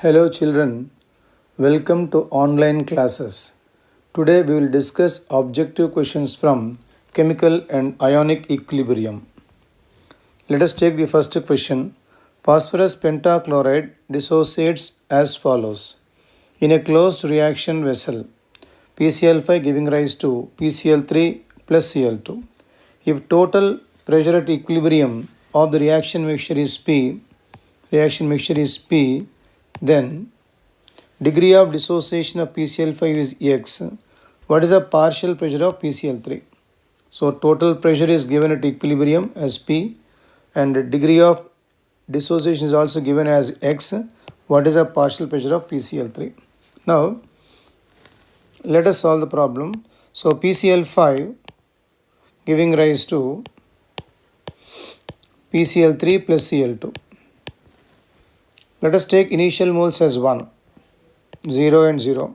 Hello children, welcome to online classes. Today we will discuss objective questions from chemical and ionic equilibrium. Let us take the first question. Phosphorus pentachloride dissociates as follows. In a closed reaction vessel, PCl5 giving rise to PCl3 plus Cl2. If total pressure at equilibrium of the reaction mixture is P, then degree of dissociation of PCl5 is X. What is the partial pressure of PCl3? So total pressure is given at equilibrium as P and degree of dissociation is also given as X. What is the partial pressure of PCl3? Now let us solve the problem. So PCl5 giving rise to PCl3 plus Cl2. Let us take initial moles as 1, 0 and 0.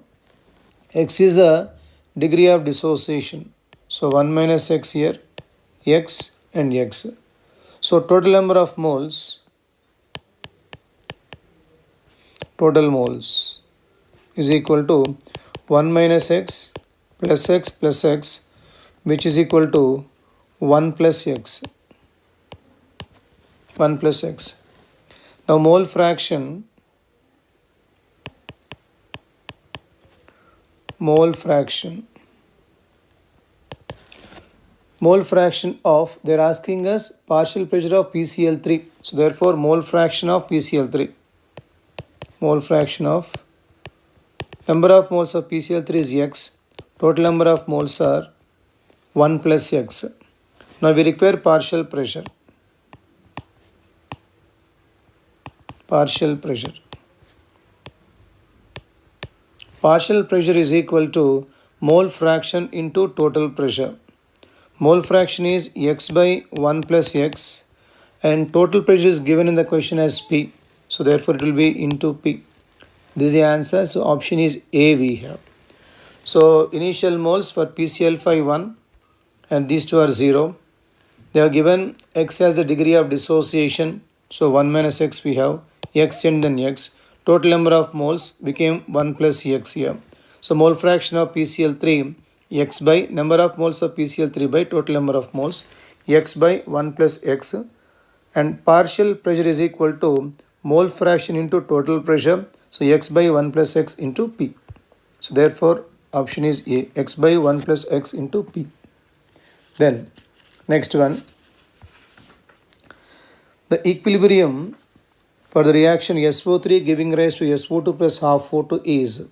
X is the degree of dissociation. So 1 minus X here, X and X. So total number of moles, is equal to 1 minus X, which is equal to 1 plus X. 1 plus X. Now mole fraction of, they are asking us partial pressure of PCl3. So therefore mole fraction of PCl3. Number of moles of PCl3 is X. Total number of moles are 1 plus X. Now we require partial pressure. Partial pressure is equal to mole fraction into total pressure. Mole fraction is X by 1 plus X and total pressure is given in the question as P. So therefore it will be into P. This is the answer. So option is A we have. So initial moles for PCl5 1 and these two are 0. They are given X as the degree of dissociation. So 1 minus X we have, X and then X. Total number of moles became 1 plus X here. So mole fraction of PCl3 X by number of moles of PCl3 by total number of moles, X by 1 plus X, and partial pressure is equal to mole fraction into total pressure. So X by 1 plus X into P. So therefore option is A, X by 1 plus X into P. Then next one, the equilibrium for the reaction SO3 giving rise to SO2 plus half O2 is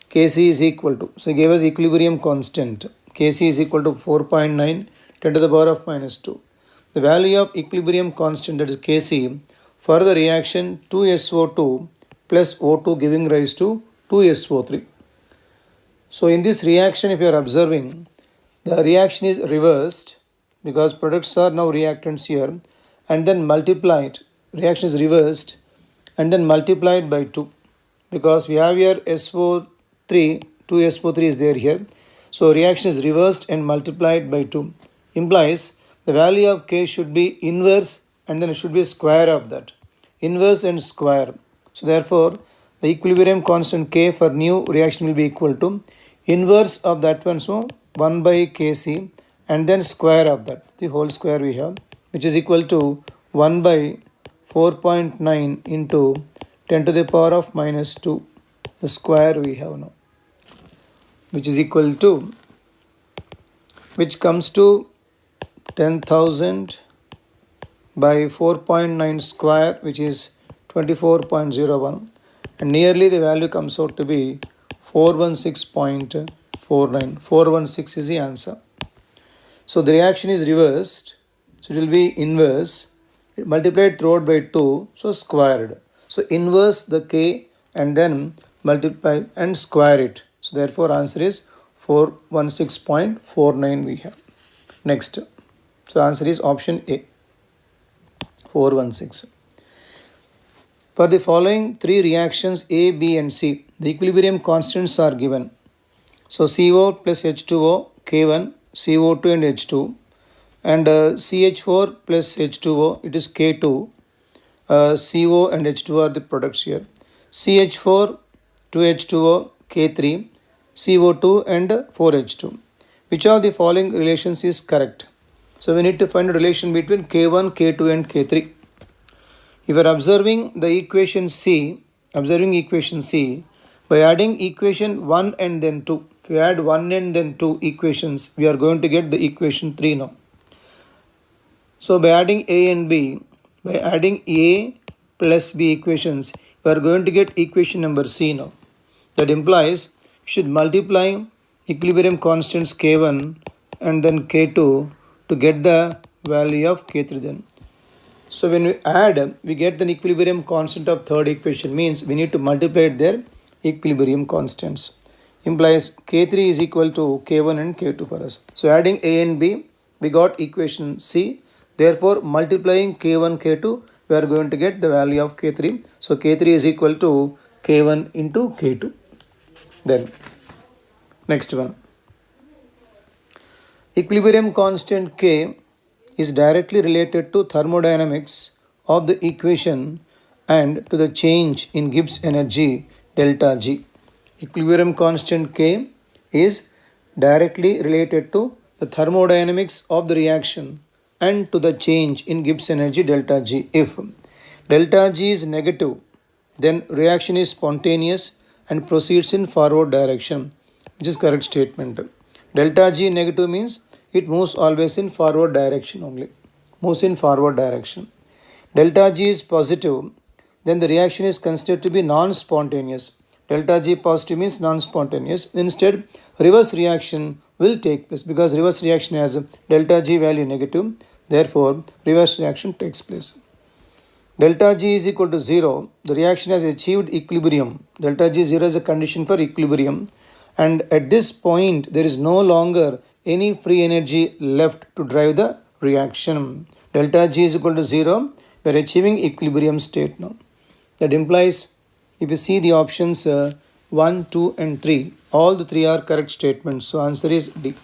Kc is equal to, so gave us equilibrium constant. Kc is equal to 4.9 10 to the power of minus 2. The value of equilibrium constant, that is Kc, for the reaction 2SO2 plus O2 giving rise to 2SO3. So in this reaction, if you are observing, the reaction is reversed because products are now reactants here and then multiplied. Reaction is reversed and then multiplied by 2 because we have here SO3, 2SO3 is there here. So reaction is reversed and multiplied by 2. Implies the value of K should be inverse and then it should be square of that. Inverse and square. So therefore the equilibrium constant K for new reaction will be equal to inverse of that one. So 1 by Kc and then square of that. The whole square we have, which is equal to 1 by 4.9 into 10 to the power of minus 2. The square we have now, which is equal to, which comes to 10,000 by 4.9 square, which is 24.01, and nearly the value comes out to be 416.49. 416 is the answer. So the reaction is reversed, so it will be inverse, multiplied throughout by 2, so squared. So inverse the K and then multiply and square it. So therefore answer is 416.49 we have. Next, so answer is option A, 416. For the following three reactions A, B and C, the equilibrium constants are given. So CO plus H2O, K1, CO2 and H2, and CH4 plus H2O, it is K2, CO and H2 are the products here. CH4, 2H2O, K3, CO2 and 4H2. Which of the following relations is correct? So we need to find a relation between K1, K2 and K3. If you are observing equation C, by adding equation 1 and then 2, if you add 1 and then 2 equations, we are going to get the equation 3 now. So by adding A and B, by adding A plus B equations, we are going to get equation number C now. That implies you should multiply equilibrium constants K1 and then K2 to get the value of K3 then. So when we add, we get the equilibrium constant of third equation, means we need to multiply their equilibrium constants. Implies K3 is equal to K1 and K2 for us. So adding A and B, we got equation C. Therefore multiplying K1, K2, we are going to get the value of K3. So K3 is equal to K1 into K2. Then next one. Equilibrium constant K is directly related to thermodynamics of the equation and to the change in Gibbs energy delta G. Equilibrium constant K is directly related to the thermodynamics of the reaction and to the change in Gibbs energy delta G. If delta G is negative, then reaction is spontaneous and proceeds in forward direction, which is correct statement. Delta G negative means it moves always in forward direction only. Moves in forward direction. Delta G is positive, then the reaction is considered to be non-spontaneous. Delta G positive means non-spontaneous. Instead, reverse reaction will take place because reverse reaction has a delta G value negative. Therefore, reverse reaction takes place. Delta G is equal to 0. The reaction has achieved equilibrium. Delta G 0 is a condition for equilibrium. And at this point, there is no longer any free energy left to drive the reaction. Delta G is equal to 0. We are achieving equilibrium state now. That implies, if you see the options 1, 2 and 3, all the 3 are correct statements. So answer is D.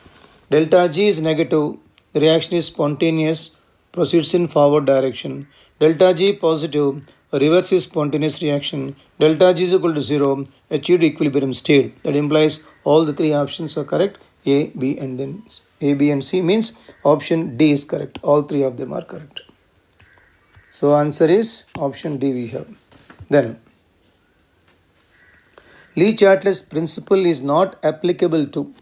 Delta G is negative. The reaction is spontaneous, proceeds in forward direction. Delta G positive, reverse is spontaneous reaction. Delta G is equal to 0, achieved equilibrium state. That implies all the 3 options are correct. A, B and then A, B and C means option D is correct. All 3 of them are correct. So answer is option D we have. Then Le-Chatelet's principle is not applicable to.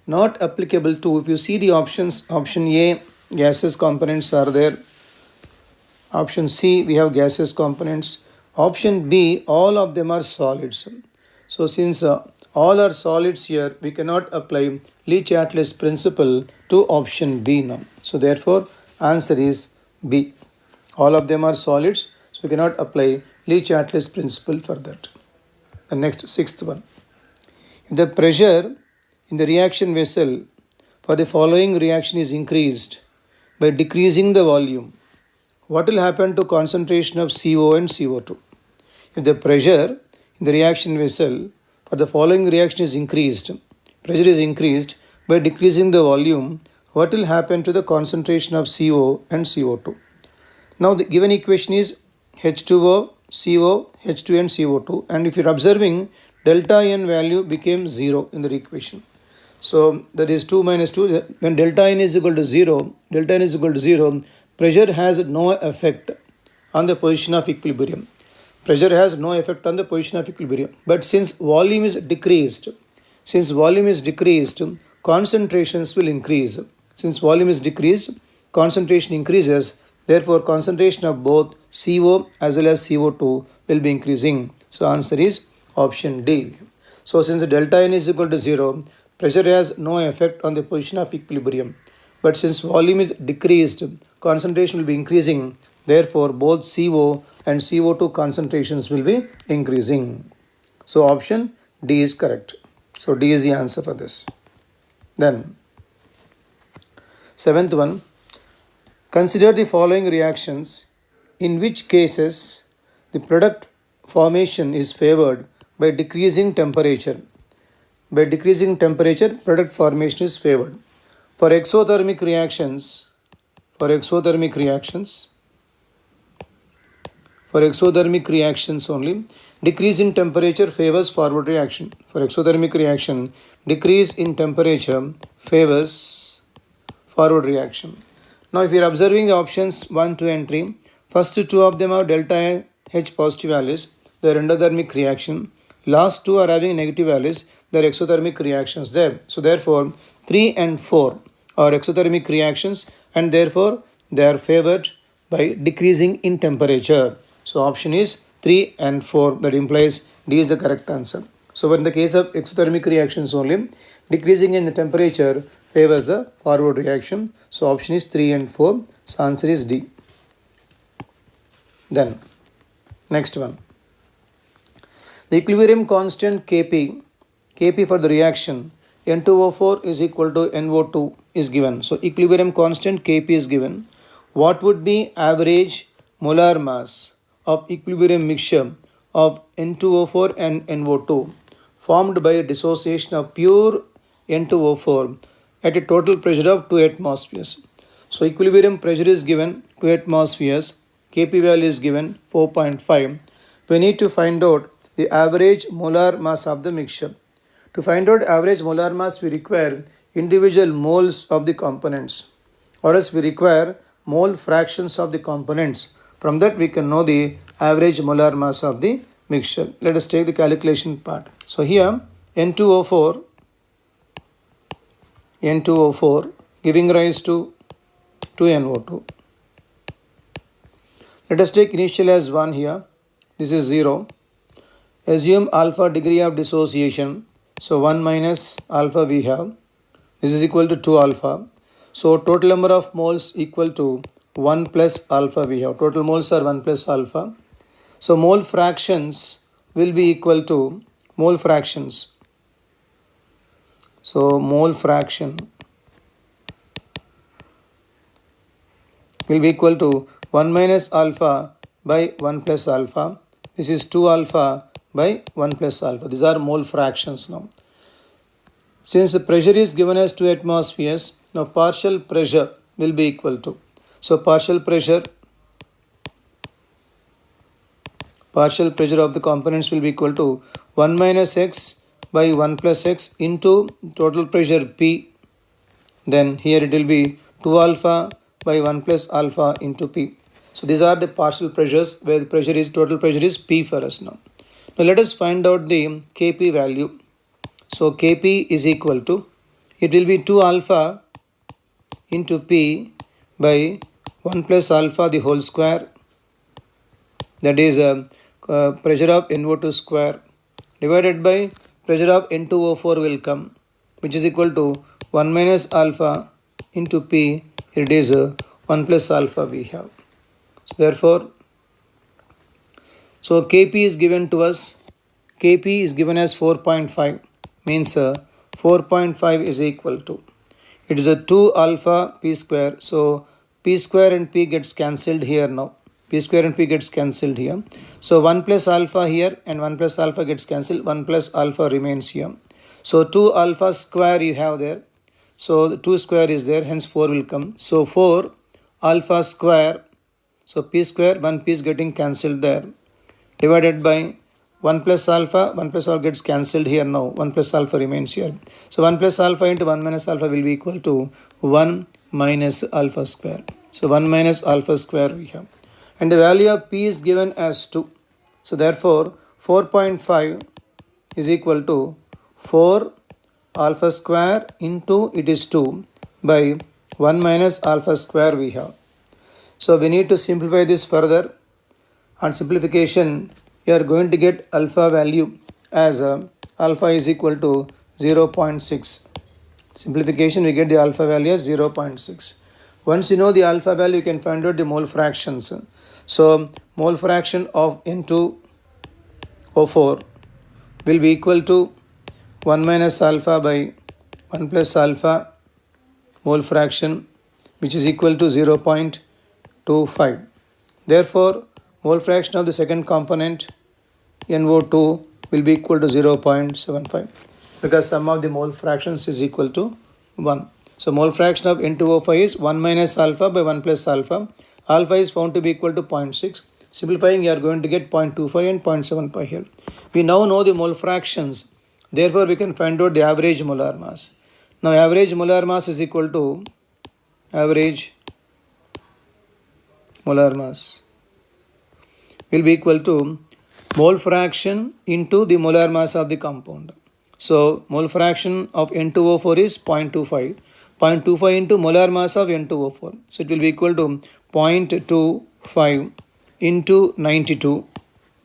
Not applicable to. If you see the options, option A, gaseous components are there. Option C, we have gaseous components. Option B, all of them are solids. So since all are solids here, we cannot apply Le-Chatelet's principle to option B now. So therefore, answer is B. All of them are solids, so we cannot apply Le-Chatelet's principle for that. The next, sixth one. If the pressure in the reaction vessel for the following reaction is increased by decreasing the volume, what will happen to concentration of CO and CO2? If the pressure in the reaction vessel for the following reaction is increased, pressure is increased by decreasing the volume, what will happen to the concentration of CO and CO2? Now the given equation is H2O, CO, H2 and CO2, and if you're observing, delta N value became 0 in the equation. So that is 2 minus 2. When delta N is equal to 0, pressure has no effect on the position of equilibrium. Pressure has no effect on the position of equilibrium. But since volume is decreased, concentrations will increase. Since volume is decreased, concentration increases. Therefore, concentration of both CO as well as CO2 will be increasing. So answer is option D. So since delta N is equal to 0, pressure has no effect on the position of equilibrium. But since volume is decreased, concentration will be increasing. Therefore, both CO and CO2 concentrations will be increasing. So option D is correct. So D is the answer for this. Then, seventh one. Consider the following reactions in which cases the product formation is favored by decreasing temperature. By decreasing temperature, product formation is favored. For exothermic reactions, for exothermic reactions only, decrease in temperature favors forward reaction. For exothermic reaction, decrease in temperature favors forward reaction. Now if you are observing the options 1, 2 and 3, first two of them have delta H positive values, they are endothermic reaction. Last two are having negative values, they are exothermic reactions there. So therefore 3 and 4 are exothermic reactions and therefore they are favored by decreasing in temperature. So option is 3 and 4, that implies D is the correct answer. So in the case of exothermic reactions only, decreasing in the temperature favors the forward reaction. So option is 3 and 4. So answer is D. Then next one. The equilibrium constant Kp for the reaction N2O4 is equal to NO2 is given. So equilibrium constant Kp is given. What would be average molar mass of equilibrium mixture of N2O4 and NO2 formed by dissociation of pure N2O4 at a total pressure of 2 atmospheres? So equilibrium pressure is given 2 atmospheres, Kp value is given 4.5. We need to find out the average molar mass of the mixture. To find out average molar mass, we require individual moles of the components, or else we require mole fractions of the components. From that we can know the average molar mass of the mixture. Let us take the calculation part. So here N2O4 giving rise to 2NO2. Let us take initial as 1 here. This is 0. Assume alpha degree of dissociation. So 1 minus alpha we have. This is equal to 2 alpha. So total number of moles equal to 1 plus alpha we have. Total moles are 1 plus alpha. So mole fractions will be equal to mole fractions. So mole fraction will be equal to 1 minus alpha by 1 plus alpha. This is 2 alpha by 1 plus alpha. These are mole fractions now. Since the pressure is given as 2 atmospheres, now partial pressure will be equal to. So partial pressure of the components will be equal to 1 minus x by 1 plus x into total pressure P. Then here it will be 2 alpha by 1 plus alpha into P. So these are the partial pressures where the total pressure is P for us now. Now let us find out the Kp value. So Kp is equal to, it will be 2 alpha into P by 1 plus alpha the whole square, that is pressure of NO2 square, divided by pressure of N2O4 will come, which is equal to 1 minus alpha into P. It is 1 plus alpha we have. So therefore, so Kp is given to us. Kp is given as 4.5, means 4.5 is equal to, it is a 2 alpha P square. So P square and P gets cancelled here now. P square and P gets cancelled here. So 1 plus alpha here and 1 plus alpha gets cancelled. 1 plus alpha remains here. So 2 alpha square you have there. So the 2 square is there, hence 4 will come. So 4 alpha square. So P square, 1 P is getting cancelled there. Divided by 1 plus alpha gets cancelled here now. 1 plus alpha remains here. So 1 plus alpha into 1 minus alpha will be equal to 1 minus alpha square. So 1 minus alpha square we have. And the value of P is given as 2. So therefore 4.5 is equal to 4 alpha square into, it is 2, by 1 minus alpha square we have. So we need to simplify this further. On simplification, you are going to get alpha value as alpha is equal to 0.6. Simplification, we get the alpha value as 0.6. Once you know the alpha value, you can find out the mole fractions. So mole fraction of N2O4 will be equal to 1 minus alpha by 1 plus alpha mole fraction, which is equal to 0.25. Therefore, mole fraction of the second component NO2 will be equal to 0.75, because sum of the mole fractions is equal to 1. So mole fraction of N2O5 is 1 minus alpha by 1 plus alpha. Alpha is found to be equal to 0.6. Simplifying, you are going to get 0.25 and 0.75 here. We now know the mole fractions. Therefore, we can find out the average molar mass. Now, average molar mass is equal to average molar mass will be equal to mole fraction into the molar mass of the compound. So, mole fraction of N2O4 is 0.25. 0.25 into molar mass of N2O4. So, it will be equal to 0.25 into 92,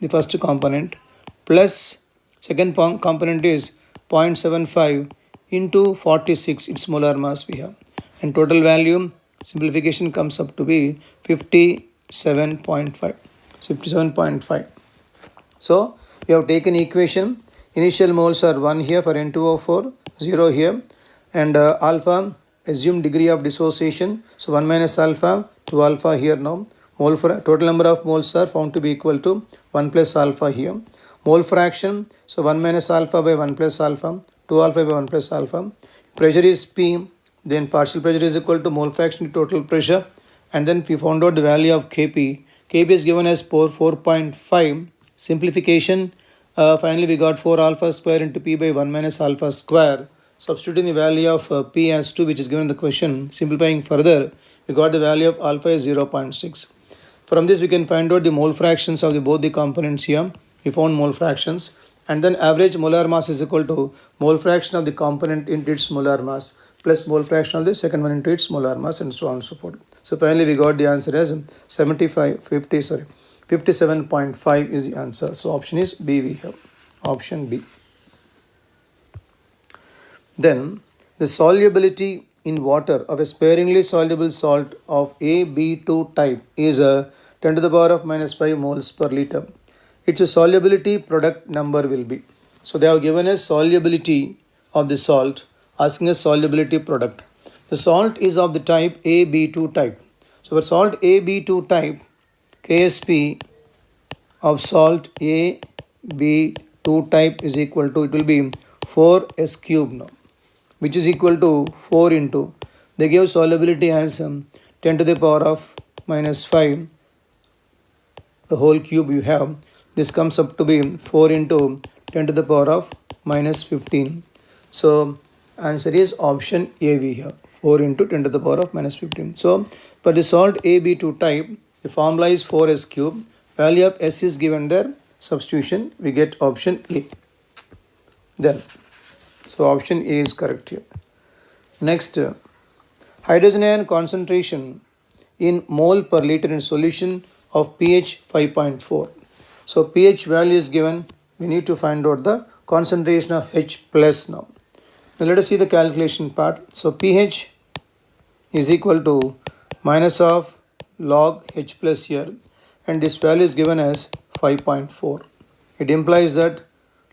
the first component, plus second component is 0.75 into 46, its molar mass we have. And total value, simplification comes up to be 57.5. 57.5. So, we have taken equation. Initial moles are 1 here for N2O4, 0 here, and alpha, assume degree of dissociation. So, 1 minus alpha, 2 alpha here now. Total number of moles are found to be equal to 1 plus alpha here. Mole fraction, so 1 minus alpha by 1 plus alpha, 2 alpha by 1 plus alpha. Pressure is P, then partial pressure is equal to mole fraction to total pressure, and then we found out the value of Kp. Kp is given as 4.5. Simplification, finally we got 4 alpha square into P by 1 minus alpha square. Substituting the value of P as 2, which is given in the question. Simplifying further, we got the value of alpha is 0.6. From this we can find out the mole fractions of both the components here. We found mole fractions, and then average molar mass is equal to mole fraction of the component into its molar mass plus mole fraction of the second one into its molar mass, and so on and so forth. So finally we got the answer as 57.5 is the answer. So option is B we have. Option B. Then the solubility in water of a sparingly soluble salt of AB2 type is 10 to the power of minus 5 moles per liter. Its solubility product number will be. So they have given a solubility of the salt, asking a solubility product. The salt is of the type AB2 type. So for salt AB2 type, KSP of salt AB2 type is equal to, it will be 4s cube now, which is equal to 4 into, they give solubility as 10 to the power of minus 5, the whole cube you have. This comes up to be 4 into 10 to the power of minus 15. So answer is option A we have, 4 into 10 to the power of minus 15. So for the salt AB2 type, the formula is 4s cube. Value of S is given there. Substitution, we get option A. Then, so option A is correct here. Next, hydrogen ion concentration in mole per liter in solution of pH 5.4. So pH value is given. We need to find out the concentration of H plus now. Now let us see the calculation part. So pH is equal to minus of log H plus here, and this value is given as 5.4. It implies that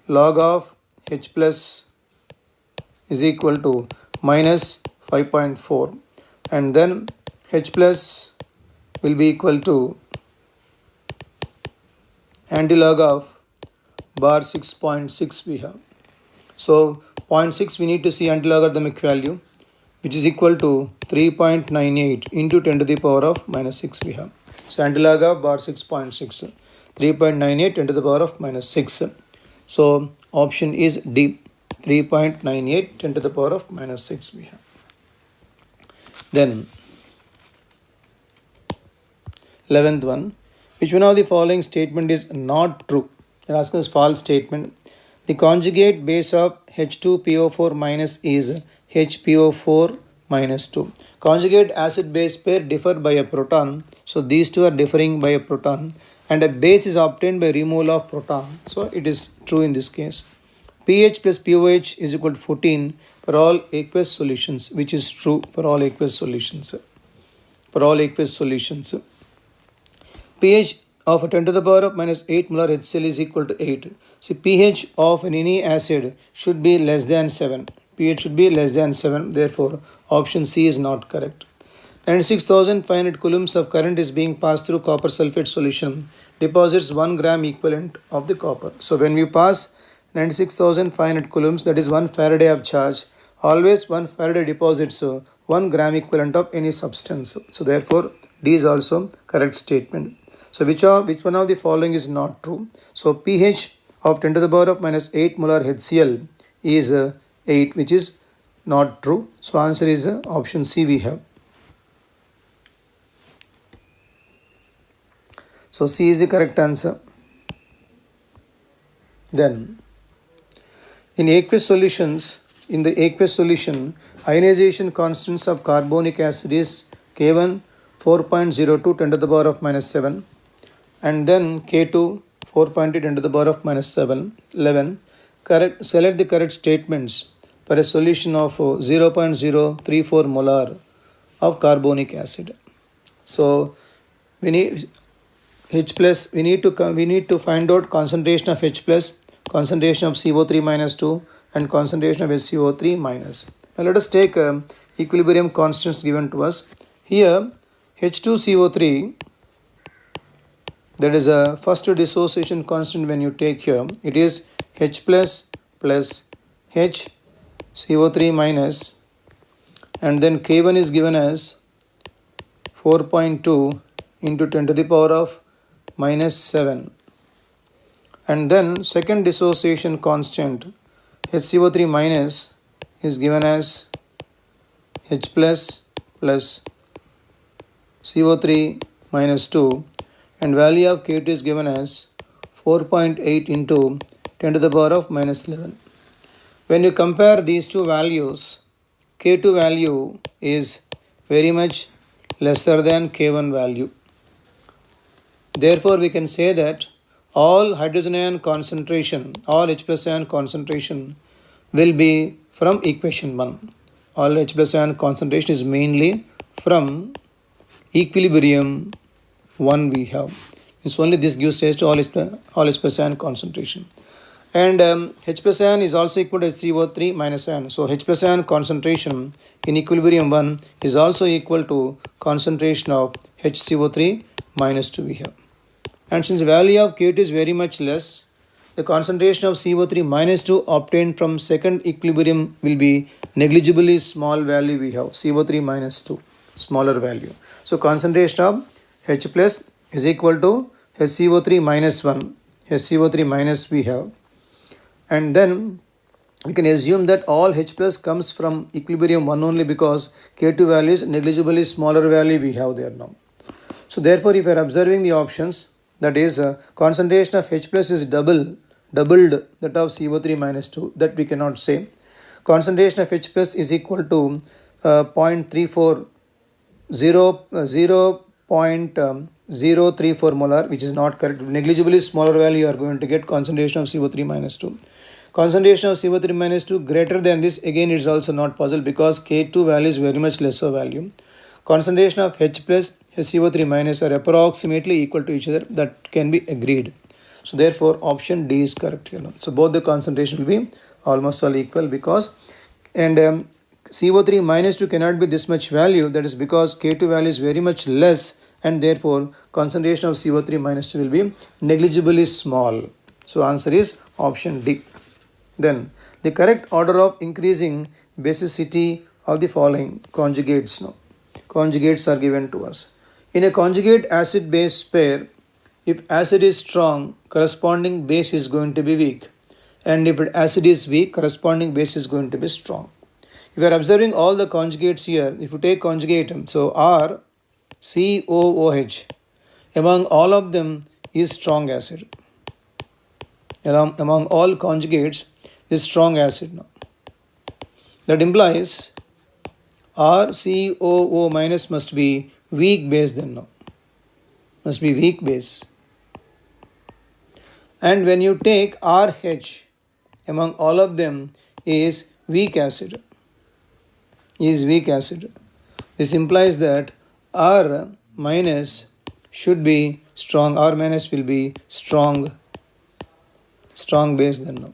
log of H plus is equal to minus 5.4, and then H plus will be equal to antilog of bar 6.6 we have. So 0.6 we need to see antilogarithmic value, which is equal to 3.98 into 10 to the power of minus 6 we have. So antilog of bar 6.6, 3.98 10 to the power of minus 6. So option is D, 3.98 10 to the power of minus 6 we have. Then 11th one, which one of the following statement is not true? They ask us false statement. The conjugate base of H2PO4 minus is HPO4 minus 2. Conjugate acid base pair differ by a proton. So these two are differing by a proton, and a base is obtained by removal of proton. So it is true in this case. pH plus pOH is equal to 14 for all aqueous solutions, which is true for all aqueous solutions. For all aqueous solutions, pH of 10 to the power of minus 8 molar HCl is equal to 8. See, pH of any acid should be less than 7. pH should be less than 7. Therefore, option C is not correct. 96,500 coulombs of current is being passed through copper sulfate solution. Deposits 1 gram equivalent of the copper. So when we pass 96,500 coulombs, that is 1 Faraday of charge, always 1 Faraday deposits 1 gram equivalent of any substance. So therefore, D is also correct statement. So which one of the following is not true? So pH of 10 to the power of minus 8 molar HCl is 8, which is not true. So answer is option C we have. So C is the correct answer. Then in aqueous solutions, in the aqueous solution, ionization constants of carbonic acid is K1 4.02 10 to the power of minus 7, and then K2 4.8 10 to the power of minus 7, 11. Correct, select the correct statements for a solution of 0.034 molar of carbonic acid. So we need H plus, we need to find out concentration of H plus, concentration of CO3 minus 2, and concentration of SCO3 minus. Now let us take equilibrium constants given to us. Here H2CO3, that is a first dissociation constant when you take here, it is H plus H CO3 minus, and then K1 is given as 4.2 into 10 to the power of minus 7, and then second dissociation constant HCO3 minus is given as H plus CO3 minus 2, and value of K2 is given as 4.8 into 10 to the power of minus 11. When you compare these two values, K2 value is very much lesser than K1 value. Therefore, we can say that all hydrogen ion concentration, all H plus ion concentration will be from equation 1. All H plus ion concentration is mainly from equilibrium 1 we have. It's only this gives rise to all H plus ion concentration. And H plus ion is also equal to HCO3 minus ion. So H plus ion concentration in equilibrium 1 is also equal to concentration of HCO3 minus 2 we have. And since value of K2 is very much less, the concentration of CO3 minus 2 obtained from second equilibrium will be negligibly small value we have, CO3 minus 2, smaller value. So concentration of H plus is equal to HCO3 minus 1, HCO3 minus we have. And then we can assume that all H plus comes from equilibrium 1 only, because K2 value is negligibly smaller value we have there now. So therefore, if you are observing the options, that is concentration of H plus is doubled that of CO3 minus 2, that we cannot say. Concentration of H plus is equal to 0.34 molar, which is not correct. Negligibly smaller value you are going to get concentration of CO3 minus 2. Concentration of CO3 minus 2 greater than this, again it is also not possible, because K2 value is very much lesser value. Concentration of H plus HCO3 minus are approximately equal to each other, that can be agreed. So therefore option D is correct here. So both the concentration will be almost all equal, because CO3 minus 2 cannot be this much value, that is because K2 value is very much less, and therefore concentration of CO3 minus 2 will be negligibly small. So answer is option D. Then the correct order of increasing basicity of the following conjugates now. Conjugates are given to us. In a conjugate acid-base pair, if acid is strong, corresponding base is going to be weak. And if acid is weak, corresponding base is going to be strong. If you are observing all the conjugates here, if you take conjugate, so R, COOH, among all of them is strong acid. Among all conjugates is strong acid now. That implies RCOO minus must be weak base then now. Must be weak base. And when you take RH, among all of them is weak acid. Is weak acid. This implies that R minus should be strong. R minus will be strong base then now.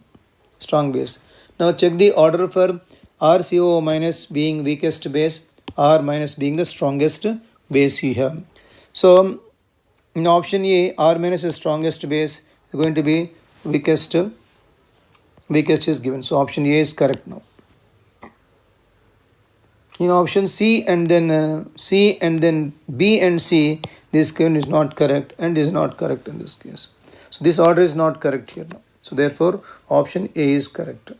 Strong base. Now check the order for RCOO minus being weakest base, R minus being the strongest base here. So in option A, R minus is strongest base, going to be weakest is given. So option A is correct now. In option C and then B and C, this given is not correct, and is not correct in this case. So this order is not correct here now. So therefore option A is correct.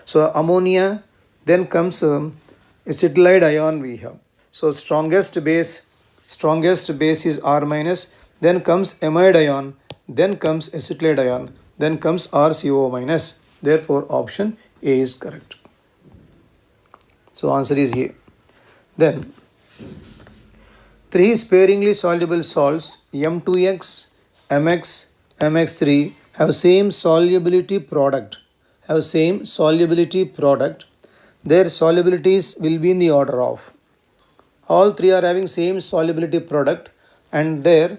So ammonia, then comes acetylide ion we have. So strongest base is R minus, then comes amide ion, then comes acetylide ion, then comes RCO minus. Therefore option A is correct. So answer is A. Then 3 sparingly soluble salts M2X, MX, MX3 have same solubility product. Their solubilities will be in the order of. All 3 are having same solubility product, and their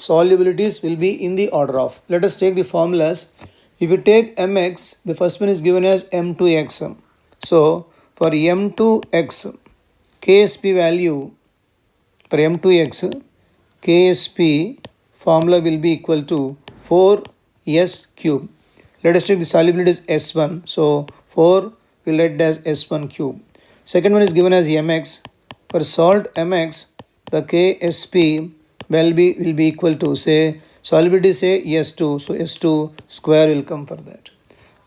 solubilities will be in the order of. Let us take the formulas. If you take MX, the first one is given as M2X. So for M2X, KSP value for M2X, KSP formula will be equal to 4S cube. Let us take the solubility as S1. So 4 will write as S1 cube. Second one is given as MX. For salt MX, the KSP will be equal to, say, solubility say S2. So S2 square will come for that.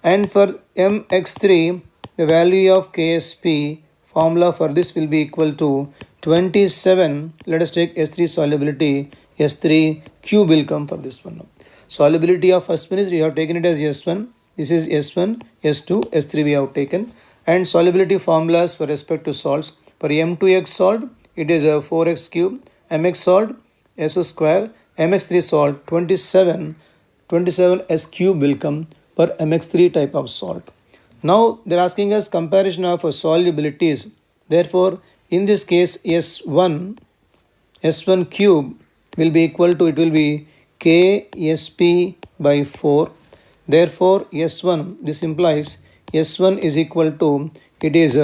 And for MX3, the value of KSP formula for this will be equal to 27. Let us take S3 solubility. S3 cube will come for this one. Solubility of first one is we have taken it as S1. This is S1, S2, S3 we have taken. And solubility formulas for respect to salts. For M2X salt, it is a 4x cube. MX salt, S square. MX3 salt, 27 S cube will come for MX3 type of salt. Now they are asking us comparison of solubilities. Therefore, in this case, S1 cube will be equal to, it will be KSP by 4. Therefore, S1, this implies S1 is equal to, it is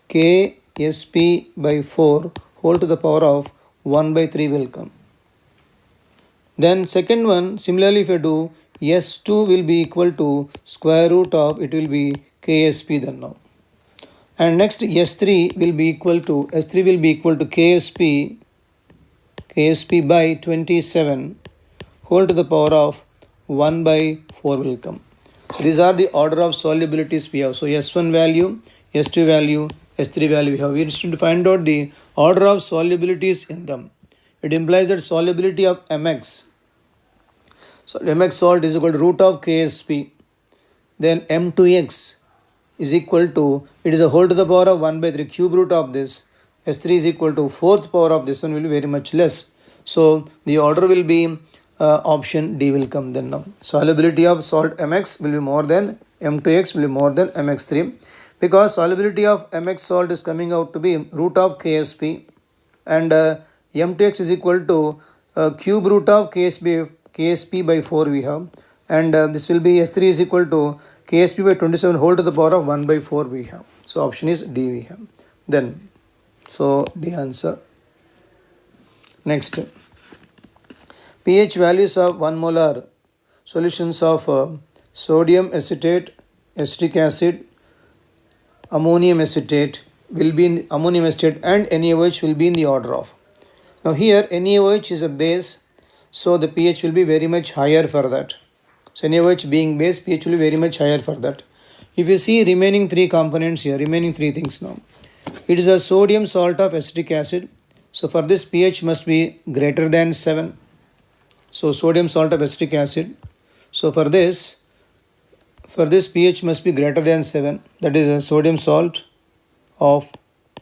KSP by 4 whole to the power of 1 by 3 will come. Then second one, similarly if you do, S2 will be equal to square root of, it will be KSP then now. And next S3 will be equal to, KSP by 27 whole to the power of 1 by 4 will come. So these are the order of solubilities we have. So S1 value, S2 value, S3 value we have. We need to find out the order of solubilities in them. It implies that solubility of MX. So MX salt is equal to root of KSP. Then M2X is equal to, it is a whole to the power of 1 by 3 cube root of this. S3 is equal to 4th power of this one will be very much less. So the order will be option D will come then now. Solubility of salt MX will be more than M2X will be more than MX3, because solubility of MX salt is coming out to be root of KSP, and M2X is equal to cube root of KSP by 4 we have, and this will be S3 is equal to KSP by 27 whole to the power of 1 by 4 we have. So option is D we have. Then, so D answer. Next, pH values of 1 molar solutions of sodium acetate, acetic acid, ammonium acetate will be in ammonium acetate, and NaOH will be in the order of. Now here NaOH is a base, so the pH will be very much higher for that. So NaOH being base, pH will be very much higher for that. If you see remaining 3 components here, remaining 3 things now. It is a sodium salt of acetic acid. So for this pH must be greater than 7. So sodium salt of acetic acid. So for this pH must be greater than 7. That is a sodium salt of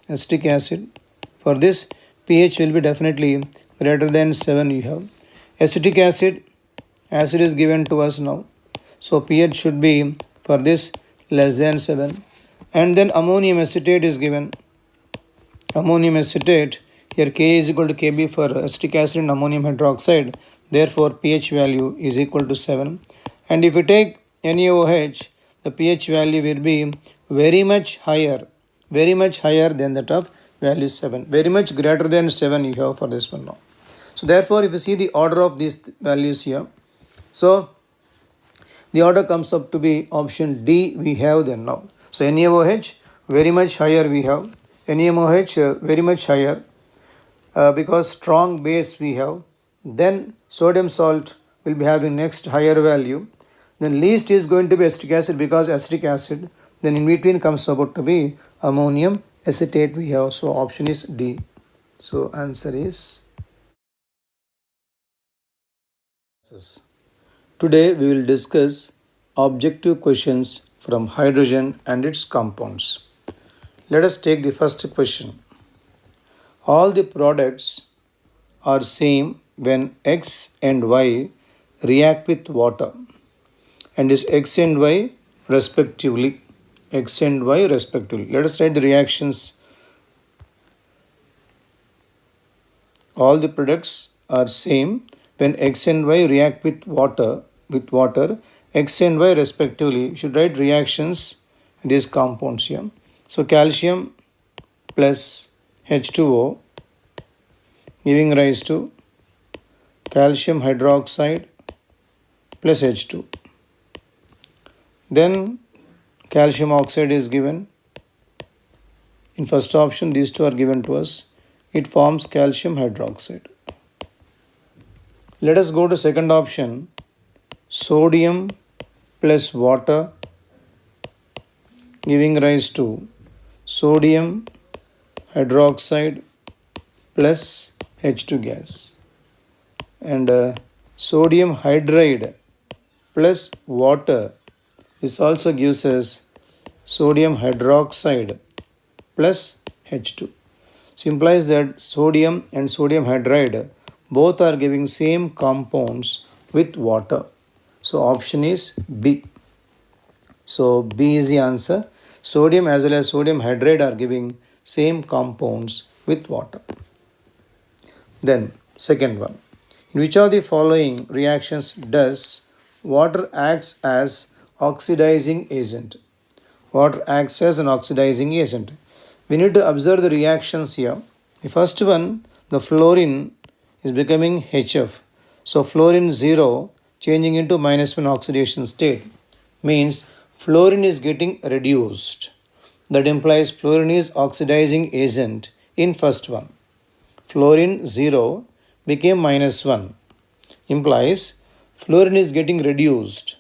acetic acid. For this pH will be definitely greater than 7 you have. Acetic acid is given to us now. So pH should be for this less than 7. And then ammonium acetate is given. Ammonium acetate, here Ka is equal to Kb for acetic acid and ammonium hydroxide. Therefore pH value is equal to 7. And if you take NaOH, the pH value will be very much higher than that of value 7. Very much greater than 7 you have for this one now. So therefore if you see the order of these values here, so the order comes up to be option D we have then now. So NaOH very much higher we have. NaOH very much higher. because strong base we have. Then sodium salt will be having next higher value. Then least is going to be acetic acid because acetic acid. Then in between comes about to be ammonium acetate we have. So option is D. So answer is. Today we will discuss objective questions from hydrogen and its compounds. Let us take the first question. All the products are same when X and Y react with water, and is X and Y respectively. X and Y respectively. Let us write the reactions. All the products are same when X and Y react with water, X and Y respectively. You should write reactions these compounds here. So calcium plus H2O giving rise to calcium hydroxide plus H2. Then calcium oxide is given. In first option, these two are given to us. It forms calcium hydroxide. Let us go to second option. Sodium plus water giving rise to sodium hydroxide plus H2 gas. And sodium hydride plus water. This also gives us sodium hydroxide plus H2. So implies that sodium and sodium hydride both are giving same compounds with water. So option is B. So B is the answer. Sodium as well as sodium hydride are giving same compounds with water. Then second one. In which of the following reactions does water acts as oxidizing agent? Water acts as an oxidizing agent. We need to observe the reactions here. The first one, the fluorine is becoming HF. So fluorine 0 changing into -1 oxidation state means fluorine is getting reduced. That implies fluorine is oxidizing agent in first one. Fluorine 0 became -1 implies fluorine is getting reduced.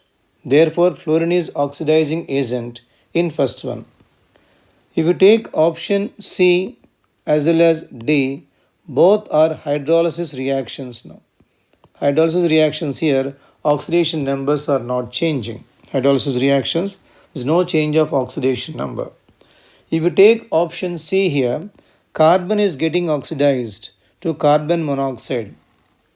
Therefore, fluorine is oxidizing agent in first one. If you take option C as well as D, both are hydrolysis reactions now. Hydrolysis reactions here, oxidation numbers are not changing. Hydrolysis reactions, there is no change of oxidation number. If you take option C here, carbon is getting oxidized to carbon monoxide.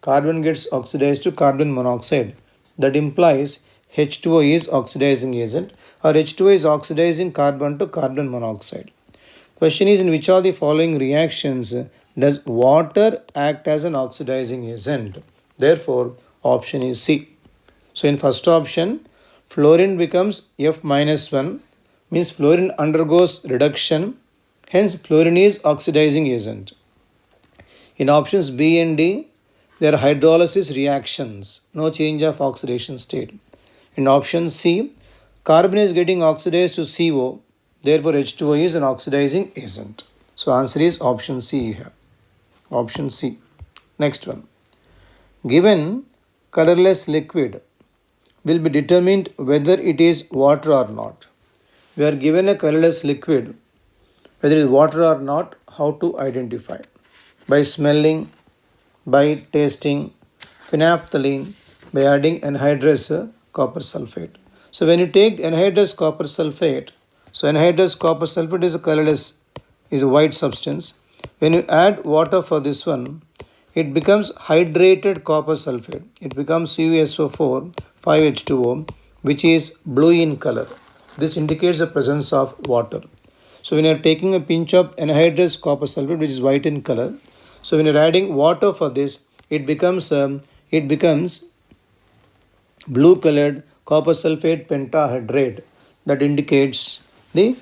Carbon gets oxidized to carbon monoxide. That implies H2O is oxidizing agent, or H2O is oxidizing carbon to carbon monoxide. Question is, in which of the following reactions does water act as an oxidizing agent? Therefore, option is C. So in first option, fluorine becomes F-1, means fluorine undergoes reduction, hence fluorine is oxidizing agent. In options B and D, there are hydrolysis reactions, no change of oxidation state. In option C, carbon is getting oxidized to CO, therefore H2O is an oxidizing agent. So answer is option C here. Option C. Next one. Given colorless liquid will be determined whether it is water or not. We are given a colorless liquid, whether it is water or not, how to identify? By smelling, by tasting, phenolphthalein, by adding anhydrous copper sulfate. So when you take anhydrous copper sulfate, so anhydrous copper sulfate is a colorless, is a white substance. When you add water for this one, it becomes hydrated copper sulfate. It becomes CuSO4 5H2O, which is blue in color. This indicates the presence of water. So when you are taking a pinch of anhydrous copper sulfate, which is white in color, so when you are adding water for this, it becomes blue colored copper sulfate pentahydrate. That indicates the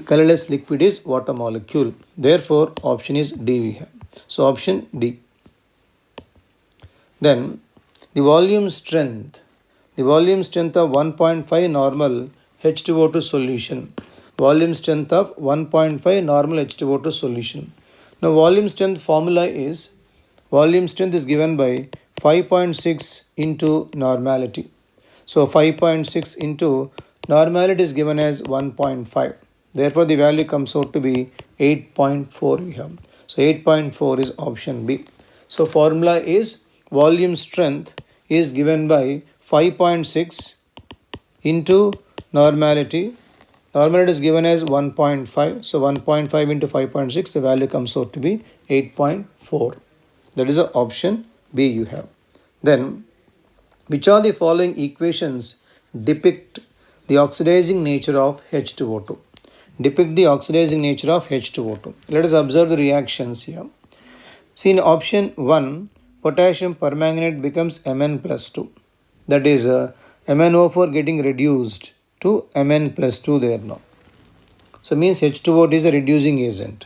colorless liquid is water molecule. Therefore, option is D we have. So option D. Then the volume strength of 1.5 normal H2O2 solution. Volume strength of 1.5 normal H2O2 solution. Now volume strength formula is, volume strength is given by 5.6 into normality. So 5.6 into normality is given as 1.5. Therefore the value comes out to be 8.4 we have. So 8.4 is option B. So formula is volume strength is given by 5.6 into normality. Normality is given as 1.5. So 1.5 into 5.6, the value comes out to be 8.4. That is the option B you have. Then, which of the following equations depict the oxidizing nature of H2O2? Depict the oxidizing nature of H2O2. Let us observe the reactions here. See, in option 1, potassium permanganate becomes Mn plus 2. That is MnO4 getting reduced to Mn plus 2 there now. So means H2O2 is a reducing agent.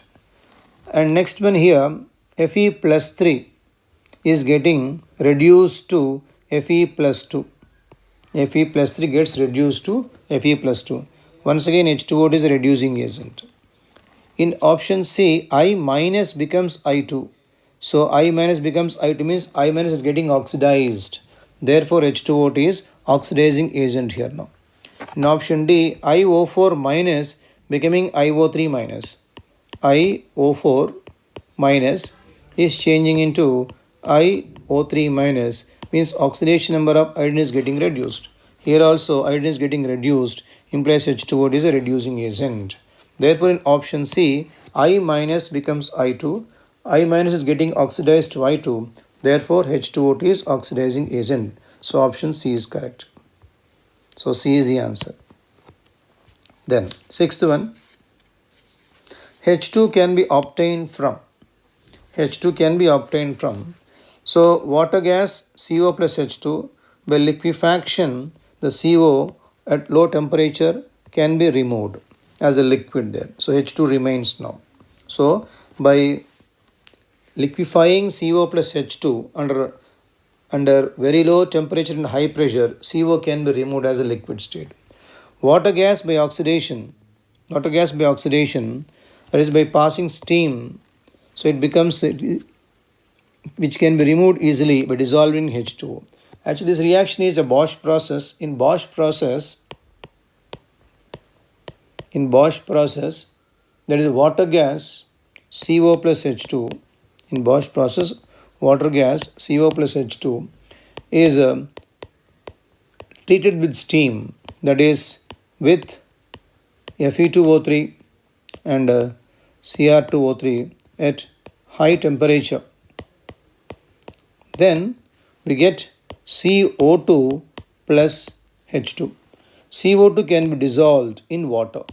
And next one here, Fe plus 3 is getting reduced to Fe plus 2. Fe plus 3 gets reduced to Fe plus 2. Once again, H2O2 is a reducing agent. In option C, I minus becomes I2. So I minus becomes I2 means I minus is getting oxidized. Therefore, H2O2 is oxidizing agent here now. In option D, iO4 minus becoming iO3 minus. iO4 minus is changing into iO3 minus, means oxidation number of iodine is getting reduced. Here also iodine is getting reduced, implies H2O is a reducing agent. Therefore, in option C, I minus becomes I2. I minus is getting oxidized to I2. Therefore, H2O2 is oxidizing agent. So, option C is correct. So, C is the answer. Then, sixth one, H2 can be obtained from. H2 can be obtained from. So, water gas CO plus H2 by liquefaction, the CO at low temperature can be removed as a liquid there. So, H2 remains now. So, by liquefying CO plus H2 under very low temperature and high pressure, CO can be removed as a liquid state. Water gas by oxidation, that is by passing steam, so it becomes, which can be removed easily by dissolving H2O. Actually, this reaction is a Bosch process. In Bosch process, that is water gas CO plus H2. In Bosch process, water gas CO plus H2 is treated with steam, that is with Fe2O3 and Cr2O3 at high temperature. Then we get CO2 plus H2. CO2 can be dissolved in water.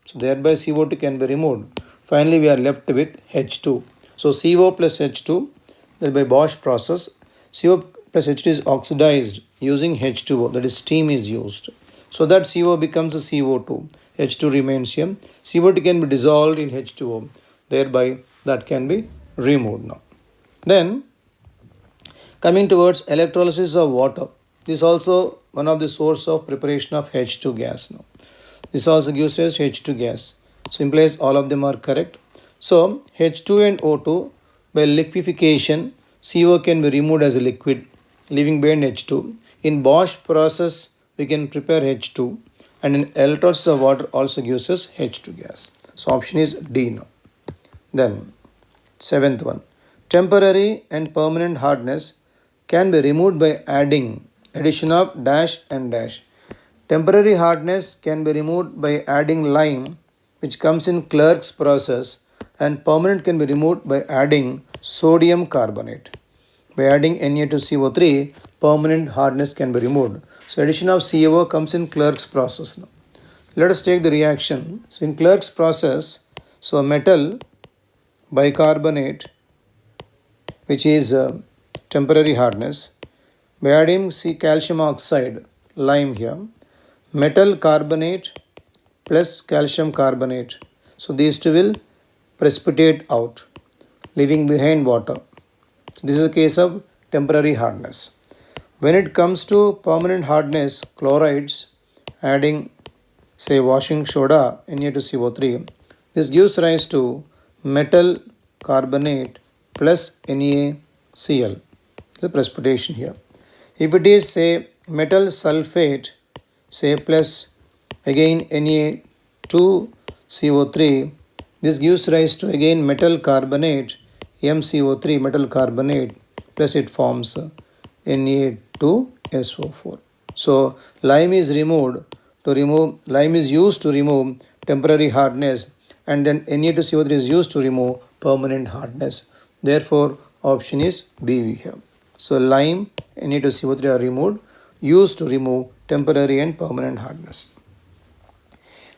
So thereby CO2 can be removed. Finally, we are left with H2. So CO plus H2, that by Bosch process, CO plus H2 is oxidized using H2O, that is steam is used. So that CO becomes a CO2. H2 remains here. CO2 can be dissolved in H2O. Thereby that can be removed now. Then coming towards electrolysis of water. This is also one of the source of preparation of H2 gas now. This also gives us H2 gas. So implies all of them are correct. So H2 and O2 by liquefaction, CO can be removed as a liquid, leaving behind H2. In Bosch process, we can prepare H2, and in electrolysis of water also gives us H2 gas. So option is D now. Then seventh one, temporary and permanent hardness can be removed by addition of dash and dash. Temporary hardness can be removed by adding lime, which comes in Clerk's process, and permanent can be removed by adding sodium carbonate. By adding Na2CO3, permanent hardness can be removed. So addition of CaO comes in Clerk's process now. Let us take the reaction. So in Clerk's process, so metal bicarbonate, which is temporary hardness, by adding calcium oxide, lime here, metal carbonate plus calcium carbonate. So these two will precipitate out, leaving behind water. So this is a case of temporary hardness. When it comes to permanent hardness, chlorides, adding say washing soda, Na2CO3, this gives rise to metal carbonate plus NaCl. The precipitation here. If it is say metal sulfate, say plus again Na2CO3, this gives rise to again metal carbonate, MCO3 metal carbonate, plus it forms Na2SO4. So lime is used to remove temporary hardness, and then Na2CO3 is used to remove permanent hardness. Therefore, option is B here. So lime, Na2CO3 are used to remove temporary and permanent hardness.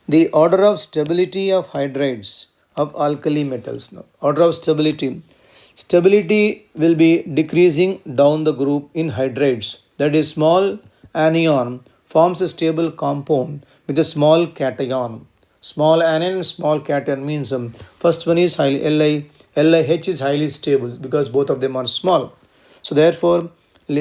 The order of stability of hydrides of alkali metals. Now, order of stability. Stability will be decreasing down the group in hydrides. That is, small anion forms a stable compound with a small cation. Small anion and small cation means first one is LiH is highly stable because both of them are small. So therefore,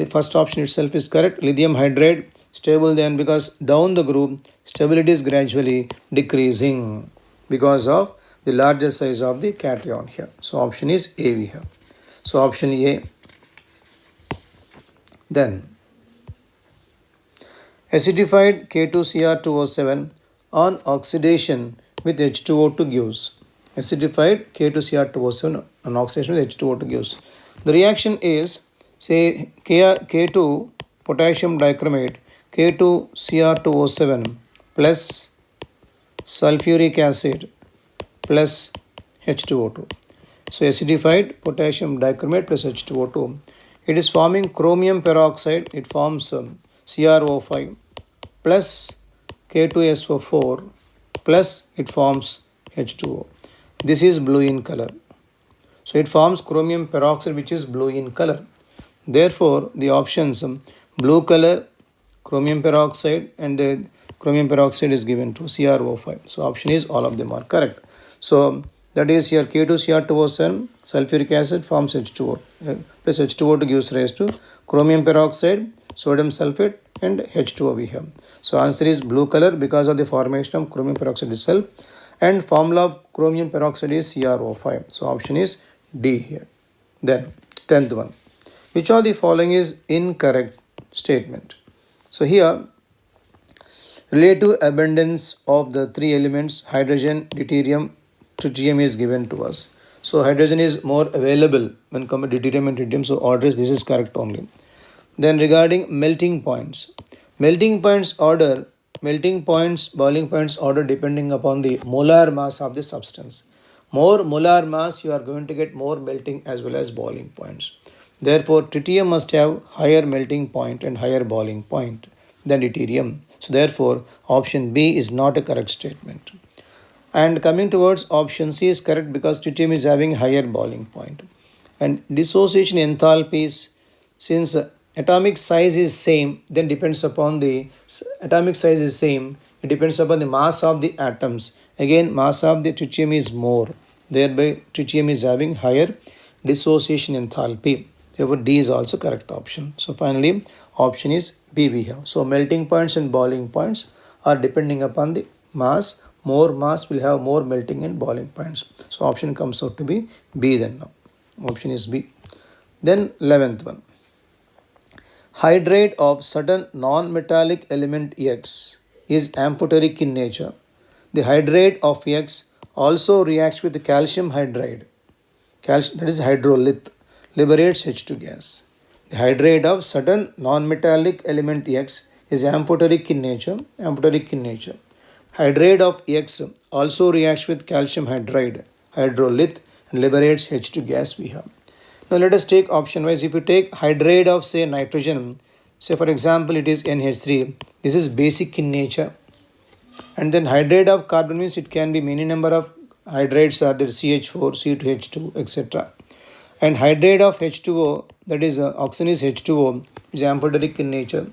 first option itself is correct. Lithium hydride stable then, because down the group stability is gradually decreasing because of the larger size of the cation here. So option is A we have. So option A. Then acidified K2Cr2O7 on oxidation with H2O2 gives. Acidified K2Cr2O7 on oxidation with H2O2 gives. The reaction is, say, K2 potassium dichromate, K2Cr2O7 plus sulfuric acid plus H2O2. So acidified potassium dichromate plus H2O2. It is forming chromium peroxide. It forms CrO5 plus K2SO4 plus it forms H2O. This is blue in color. So it forms chromium peroxide, which is blue in color. Therefore, the options blue color, chromium peroxide, and the chromium peroxide is given to CrO5. So option is all of them are correct. So that is here K2Cr2O7 sulfuric acid forms H2O plus H2O2 gives rise to chromium peroxide, sodium sulfate, and H2O we have. So answer is blue color because of the formation of chromium peroxide itself, and formula of chromium peroxide is CrO5. So option is D here. Then 10th one. Which of the following is incorrect statement? So here relative abundance of the three elements hydrogen, deuterium, tritium is given to us. So hydrogen is more available when compared to deuterium and tritium. So order is this is correct only. Then regarding melting points, boiling points order depending upon the molar mass of the substance. More molar mass, you are going to get more melting as well as boiling points. Therefore, tritium must have higher melting point and higher boiling point than deuterium. So therefore, option B is not a correct statement. And coming towards option C is correct because tritium is having higher boiling point. And dissociation enthalpies, since atomic size is same, then depends upon the atomic size is same, it depends upon the mass of the atoms. Again, mass of the tritium is more, thereby tritium is having higher dissociation enthalpy. Therefore, D is also correct option. So finally, option is B we have. So melting points and boiling points are depending upon the mass. More mass will have more melting and boiling points. So option comes out to be B then now. Option is B. Then 11th one. Hydrate of certain non-metallic element X is amphoteric in nature. The hydrate of X also reacts with the calcium hydride. Calcium, that is hydrolith, liberates H2 gas. The hydrate of certain non-metallic element X is amphoteric in nature. Hydrate of X also reacts with calcium hydride, hydrolith, and liberates H2 gas we have. Now let us take option wise. If you take hydrate of say nitrogen, say for example it is NH3, this is basic in nature. And then hydrate of carbon means it can be many number of hydrates are there, CH4, C2H2, etc. And hydrate of H2O, that is oxygen is H2O, is amphoteric in nature.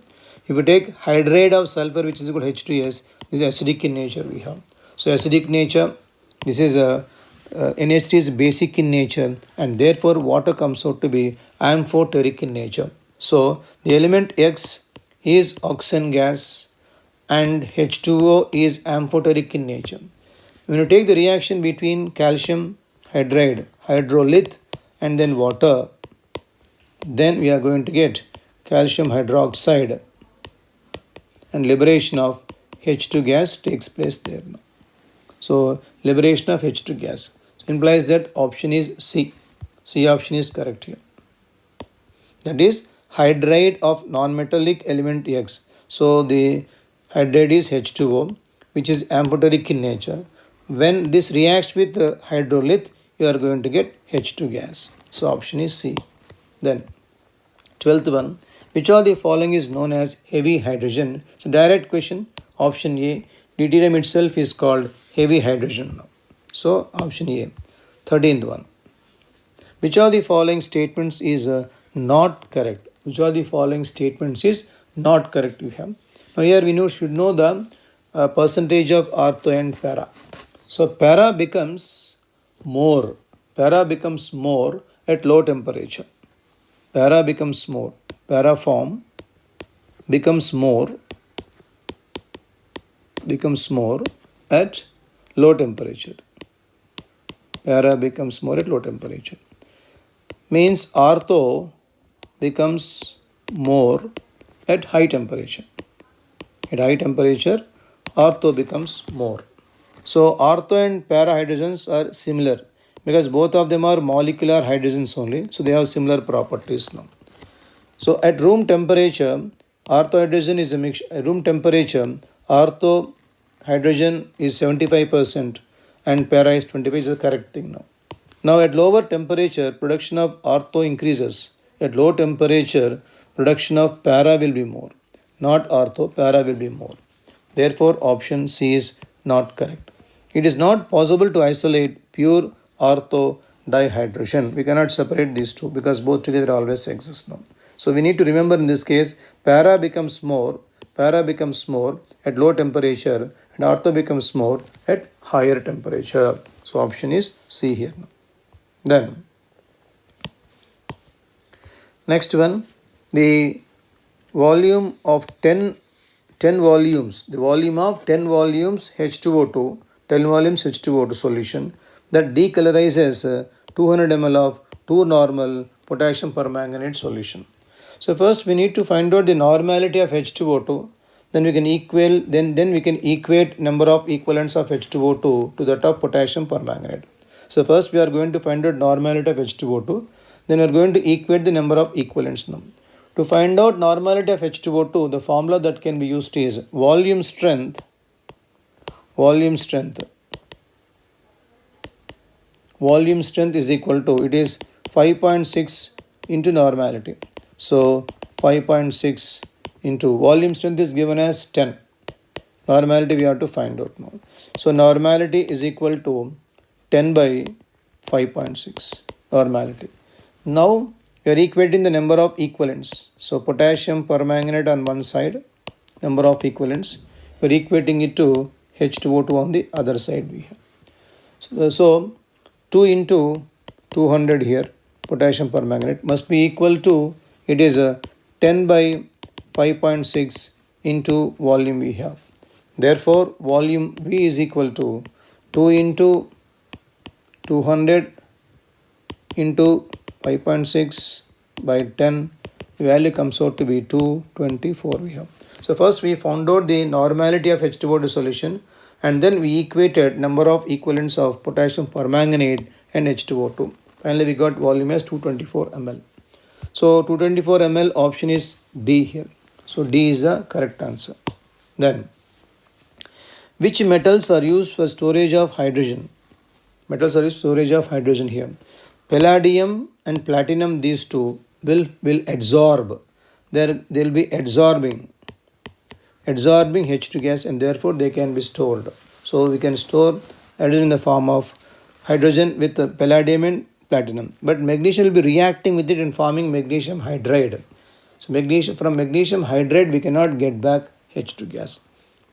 If you take hydrate of sulfur, which is equal to H2S, this is acidic in nature we have. So acidic nature, this is NH3 is basic in nature, and therefore water comes out to be amphoteric in nature. So the element X is oxygen gas and H2O is amphoteric in nature. When you take the reaction between calcium hydride, hydrolith, and then water, then we are going to get calcium hydroxide and liberation of H2 gas takes place there now. So liberation of H2 gas implies that option is C. C option is correct here. That is hydride of non-metallic element X. So the hydride is H2O, which is amphoteric in nature. When this reacts with hydrolith, you are going to get H2 gas. So option is C. Then 12th one, which of the following is known as heavy hydrogen? So direct question, option A, deuterium itself is called heavy hydrogen now. So option A. 13th one, which of the following statements is not correct? Which of the following statements is not correct we have? Now here we should know the percentage of ortho and para. So para becomes more. Para becomes more at low temperature. Para becomes more. Para form becomes more at low temperature. Para becomes more at low temperature. Means ortho becomes more at high temperature. At high temperature, ortho becomes more. So ortho and para hydrogens are similar because both of them are molecular hydrogens only. So they have similar properties now. So at room temperature, ortho hydrogen is a mixture. At room temperature, ortho hydrogen is 75% and para is 25%, is the correct thing now. Now at lower temperature, production of ortho increases. At low temperature, production of para will be more. Not ortho, para will be more. Therefore, option C is not correct. It is not possible to isolate pure ortho dihydrogen. We cannot separate these two because both together always exist now. So we need to remember in this case, para becomes more at low temperature and ortho becomes more at higher temperature. So option is C here now. Then next one, the volume of 10 volumes, the volume of 10 volumes H2O2, 10 volumes H2O2 solution that decolorizes 200 ml of 2 normal potassium permanganate solution. So first we need to find out the normality of H2O2, then we can equate number of equivalents of H2O2 to that of potassium permanganate. So first we are going to find out normality of H2O2, then we are going to equate the number of equivalents now. To find out normality of H2O2, the formula that can be used is volume strength is equal to, it is 5.6 into normality. So 5.6 into volume strength is given as 10. Normality we have to find out now. So normality is equal to 10 by 5.6 normality. Now we are equating the number of equivalents. So potassium permanganate on one side, number of equivalents. We are equating it to H2O2 on the other side we have. So 2 into 200 here, potassium permanganate must be equal to, it is a 10 by 5.6 into volume we have. Therefore volume V is equal to 2 into 200 into 5.6 by 10, the value comes out to be 224 we have. So first we found out the normality of H2O2 solution and then we equated number of equivalents of potassium permanganate and H2O2. Finally we got volume as 224 ml. So 224 ml option is D here. So D is the correct answer. Then which metals are used for storage of hydrogen? Metals are used for storage of hydrogen here. Palladium and platinum, these two will adsorb. They'll be absorbing H2 gas and therefore they can be stored. So we can store hydrogen in the form of hydrogen with palladium and platinum. But magnesium will be reacting with it and forming magnesium hydride. So from magnesium hydride we cannot get back H2 gas.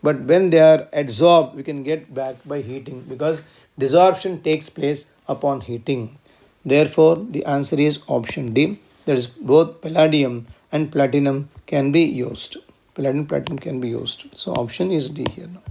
But when they are adsorbed, we can get back by heating because desorption takes place upon heating. Therefore, the answer is option D. That is both palladium and platinum can be used. Palladium and platinum can be used. So option is D here now.